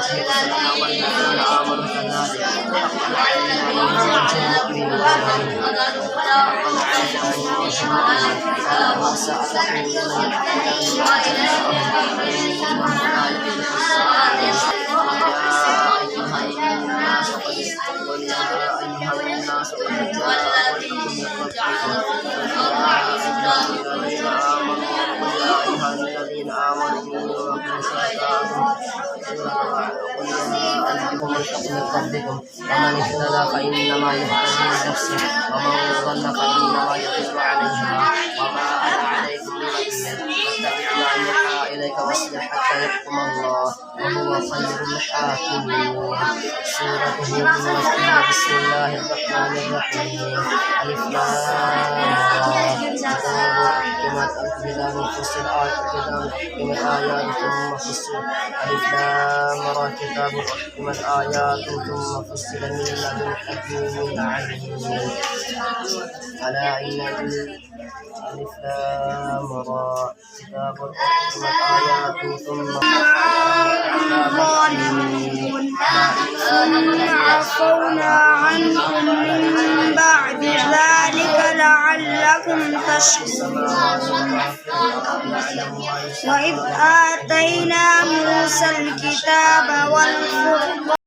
ورسلنا والذين آمنوا كذلك حقا علينا ننجي المؤمنين حقا علينا ننجي المؤمنين قال موسى أتقولون الذين آمنوا ربكم ومن اهتدى فإنما يهتدي لنفسه ومن ضل فإنما يضل عليها وما أنا عليكم بوكيل واتبع ما يوحى إليك واصبر حتى يحكم الله وهو خير الحاكمين. سورة هود مكية. بسم الله الرحمن الرحيم. ألف لام كتاب فصل آيات ثم فصل ألف لام كتاب أحكمت آيات ثم فصل من لدن حكيم عليم. ألا إن ألف لام را كتاب أحكمت آيات ثم عفونا عنكم من بعد ذلك لعلكم تشكرون. وإذ آتينا موسى الكتاب والفرقان